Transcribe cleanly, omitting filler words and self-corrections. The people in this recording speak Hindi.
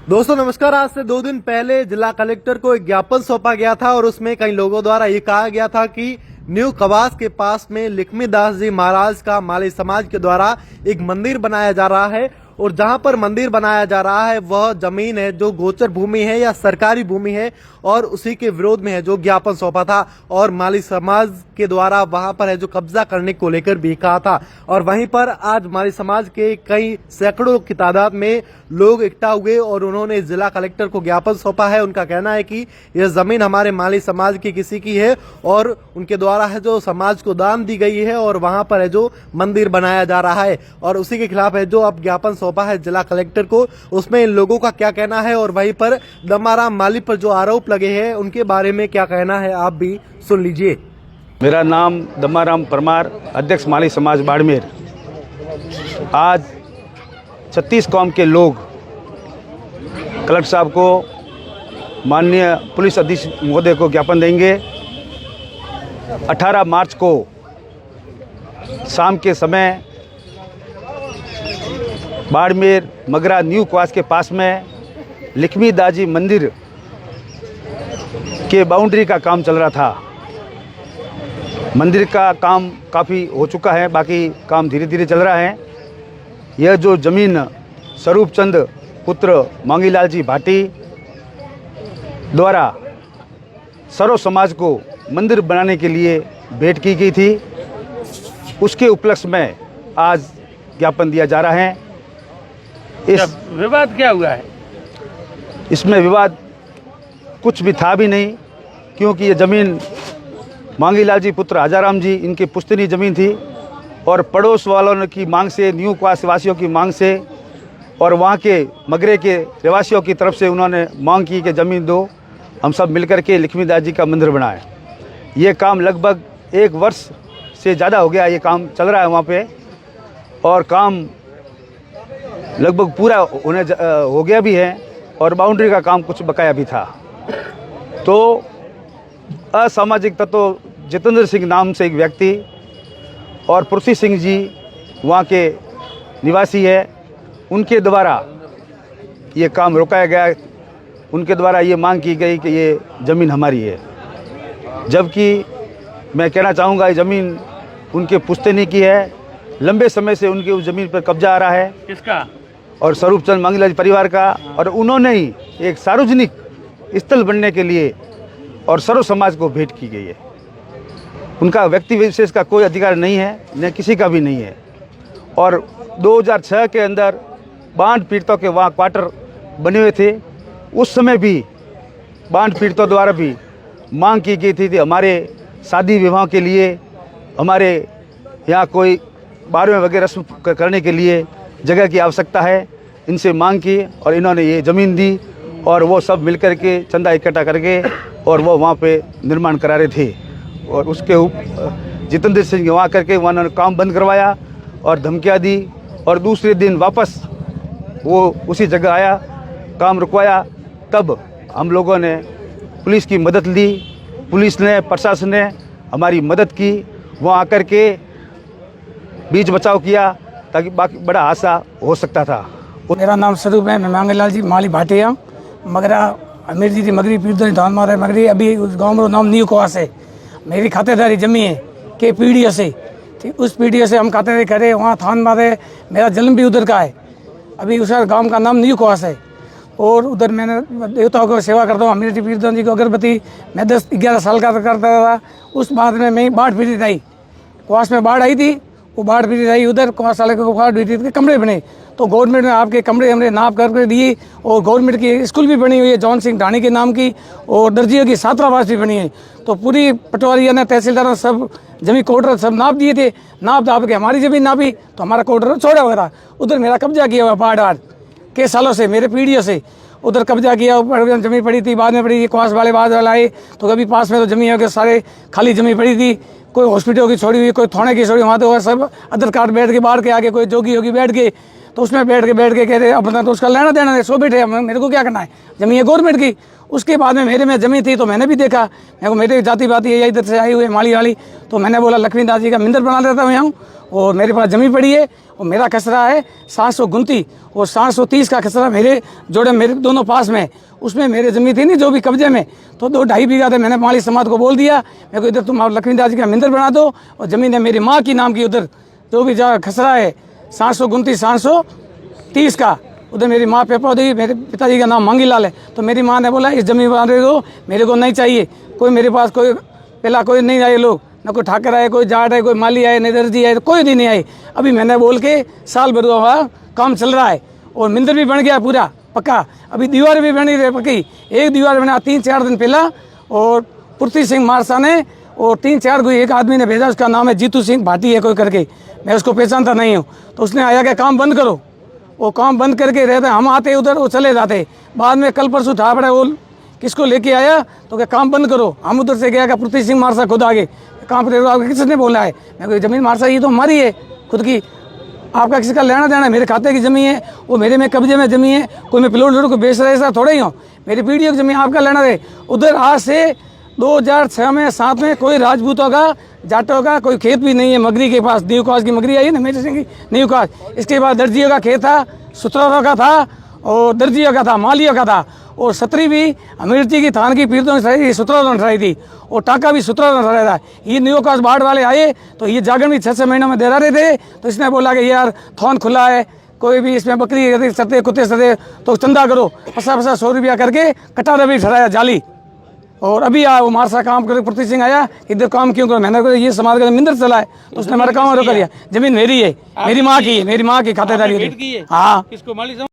दोस्तों नमस्कार। आज से 2 दिन पहले जिला कलेक्टर को एक ज्ञापन सौंपा गया था और उसमें कई लोगों द्वारा ये कहा गया था कि न्यू कवास के पास में लक्ष्मीदास जी महाराज का माली समाज के द्वारा एक मंदिर बनाया जा रहा है और जहां पर मंदिर बनाया जा रहा है वह जमीन है जो गोचर भूमि है या सरकारी भूमि है और उसी के विरोध में है जो ज्ञापन सौंपा था और माली समाज के द्वारा वहां पर है जो कब्जा करने को लेकर भी कहा था। और वहीं पर आज माली समाज के कई सैकड़ों की तादाद में लोग इकट्ठा हुए और उन्होंने जिला कलेक्टर को ज्ञापन सौंपा है। उनका कहना है कि यह जमीन हमारे माली समाज की किसी की है और उनके द्वारा है जो समाज को दान दी गई है और वहां पर है जो मंदिर बनाया जा रहा है और उसी के खिलाफ है जो अब ज्ञापन सौंपा है जिला कलेक्टर को। उसमें इन लोगों का क्या कहना है और वहीं पर दम्माराम माली पर जो आरोप लगे हैं उनके बारे में क्या कहना है, आप भी सुन लीजिए। मेरा नाम दम्माराम परमार, अध्यक्ष माली समाज बाड़मेर। आज 36 कौम के लोग कलेक्टर साहब को, माननीय पुलिस अधीक्षक महोदय को ज्ञापन देंगे। 18 मार्च को शाम के समय बाड़मेर मगरा न्यू क्वास के पास में लक्ष्मीदास जी मंदिर के बाउंड्री का काम चल रहा था। मंदिर का काम काफ़ी हो चुका है, बाकी काम धीरे धीरे चल रहा है। यह जो ज़मीन स्वरूप चंद पुत्र मांगीलाल जी भाटी द्वारा सर्व समाज को मंदिर बनाने के लिए भेंट की गई थी, उसके उपलक्ष्य में आज ज्ञापन दिया जा रहा है। इस विवाद क्या हुआ है? इसमें विवाद कुछ भी था भी नहीं, क्योंकि ये ज़मीन मांगीलाल जी पुत्र हजाराम जी इनकी पुश्तैनी ज़मीन थी और पड़ोस वालों की मांग से, न्यू क्वास वासियों की मांग से और वहाँ के मगरे के रहवासियों की तरफ से उन्होंने मांग की कि ज़मीन दो, हम सब मिलकर के लक्ष्मीदास जी का मंदिर बनाए। ये काम लगभग 1 वर्ष से ज़्यादा हो गया, ये काम चल रहा है वहाँ पे और काम लगभग पूरा हो गया भी है और बाउंड्री का काम कुछ बकाया भी था। तो असामाजिक तत्व जितेंद्र सिंह नाम से एक व्यक्ति और पृथ्वी सिंह जी वहाँ के निवासी है, उनके द्वारा ये काम रोकाया गया। उनके द्वारा ये मांग की गई कि ये ज़मीन हमारी है, जबकि मैं कहना चाहूँगा ये ज़मीन उनके पुश्तैनी की है। लंबे समय से उनके उस ज़मीन पर कब्जा आ रहा है। किसका? और स्वरूप चंद मांगीलाल जी परिवार का। और उन्होंने ही एक सार्वजनिक स्थल बनने के लिए और सर्व समाज को भेंट की गई है। उनका व्यक्ति विशेष का कोई अधिकार नहीं है, न किसी का भी नहीं है। और 2006 के अंदर बाढ़ पीड़ितों के वहाँ क्वार्टर बने हुए थे, उस समय भी बाढ़ पीड़ितों द्वारा भी मांग की गई थी कि हमारे शादी विवाह के लिए, हमारे यहाँ कोई 12वें वगैरह रस्म करने के लिए जगह की आवश्यकता है। इनसे मांग की और इन्होंने ये ज़मीन दी और वो सब मिलकर के चंदा इकट्ठा करके और वो वहाँ पे निर्माण करा रहे थे। और उसके जितेंद्र सिंह वहाँ करके उन्होंने काम बंद करवाया और धमकियाँ दी और दूसरे दिन वापस वो उसी जगह आया, काम रुकवाया। तब हम लोगों ने पुलिस की मदद ली, पुलिस ने, प्रशासन ने हमारी मदद की, वहाँ आकर के बीच बचाव किया ताकि बाकी बड़ा हादसा हो सकता था। मेरा नाम स्वरूप है, मैं मांगीलाल जी माली भाटिया मगरा अमीर जी मगरी पीर धान मारे मगरी। अभी उस गांव में नाम न्यू क्वास है। मेरी खातेदारी जमी है के पीढ़ियों से, ठीक उस पीढ़ियों से हम खातेदारी करे। वहाँ थान मारे, मेरा जन्म भी उधर का है। अभी उस गांव का नाम न्यू क्वास है और उधर मैंने देवताओं को सेवा करता हूँ। अमीर जी पीर जी को अगरबत्ती मैं 10-11 साल का करता था। उस बाद में मैं बाढ़ पीड़ित आई, क्वास में बाढ़ आई थी, वो बाढ़ पीड़ित आई उधर क्वास साले को बाढ़ पीड़ित के कमरे बने। तो गवर्नमेंट ने आपके कमरे हमने नाप करके दिए और गवर्नमेंट की स्कूल भी बनी हुई है जॉन सिंह ढाणी के नाम की और दर्जियों की छात्रावास भी बनी है। तो पूरी पटवारियों ने, तहसीलदारों सब जमीन कोर्टर सब नाप दिए थे। नाप दाप के हमारी जमीन नापी तो हमारा कोर्टर छोड़ा हुआ था। उधर मेरा कब्जा किया हुआ बाढ़ के सालों से, मेरे पीढ़ियों से उधर कब्जा किया। जमीन पड़ी थी, बाद में पड़ी, क्वास वाले बाद वाला आए तो कभी पास में तो जमीन हो गया, सारे खाली जमीन पड़ी थी। कोई हॉस्पिटल की छोड़ी हुई, कोई थाने की छोड़ी, वहाँ तो सब आधार कार्ड बैठ के बाहर के आके, कोई जोगी होगी बैठ के, तो उसमें बैठ के कह रहे अपना तो उसका लेना देना है, सो बैठे मेरे को क्या करना है, जमीन है गवर्नमेंट की। उसके बाद में मेरे में जमीन थी तो मैंने भी देखा, मेरे को मेरे जाति पाति है इधर से आई हुई माली वाली, तो मैंने बोला लक्ष्मीदास जी का मंदिर बना देता हूँ यहाँ। और मेरे पास जमी पड़ी है और मेरा खसरा है 729 और 730 का खसरा मेरे जोड़े मेरे दोनों पास में। उसमें मेरे जमी थी नहीं जो भी कब्जे में, तो 2-2.5 बीघा थे। मैंने माली समाज को बोल दिया, मेरे को इधर तुम लक्ष्मीदास जी का मंदिर बना दो और ज़मीन है मेरी माँ की नाम की, उधर जो भी जगह खसरा है 729 730 का, उधर मेरी माँ पेपर दी, मेरे पिताजी का नाम मांगीलाल है। तो मेरी माँ ने बोला इस जमीन वाले को मेरे को नहीं चाहिए, कोई मेरे पास कोई पहला कोई नहीं आए लोग, न कोई ठाकर आए, कोई जाट है, कोई माली आए, न दर्जी आए, कोई भी नहीं आए। अभी मैंने बोल के साल भर हुआ काम चल रहा है और मंदिर भी बन गया पूरा पक्का। अभी दीवार भी बनी रही पक्की, एक दीवार बना 3-4 दिन पहला। और पुरती सिंह मारसा ने और 3-4 कोई एक आदमी ने भेजा, उसका नाम है जीतू सिंह भाटी है कोई करके, मैं उसको पहचानता नहीं हूँ। तो उसने आया कि काम बंद करो, वो काम बंद करके रहते, हम आते उधर वो चले जाते। बाद में कल परसों था पड़ा, वो किसको लेके आया तो क्या काम बंद करो। हम उधर से गया कि पृथ्वी सिंह मारसा खुद आगे काम पर, किसने बोला है? मैं कोई ज़मीन मारसा ये तो हमारी है खुद की, आपका किसी का लेना देना, मेरे खाते की ज़मीन है, वो मेरे में कब्जे में ज़मीन है, कोई मैं प्लॉट को बेच रहा है ऐसा थोड़ा ही हूँ, मेरी पीढ़ियों की ज़मीन आपका लेना दे। उधर आज से 2006 में 7 में कोई राजपूतों का जाटों का कोई खेत भी नहीं है। मगरी के पास न्यू काज की मगरी आई है ना मेरे सिंह की न्यू काज, इसके बाद दर्जियों का खेत था, सुतरारों का था और दर्जियों का था, मालियों का था। और सतरी भी अमीरती की थान की पीरतों ने सुतरारों ने उठाई थी और टाका भी सुतरारों ने उठाया था। ये न्यू काज बाढ़ वाले आए तो ये जागरण भी 6-6 महीनों में दे रहे थे। तो इसने बोला कि यार थान खुला है, कोई भी इसमें बकरी सते कुत्ते सते तो चंदा करो, 50-50 रुपया करके कटारा भी ठहराया जाली। और अभी वो मारसा काम करे, पृथ्वी सिंह आया इधर काम क्यों करो, मैंने कहा ये समाज का मंदिर चला है तो उसने हमारा काम रोक दिया। जमीन मेरी है, मेरी माँ की है, मेरी माँ की खातेदारी होती है। हाँ,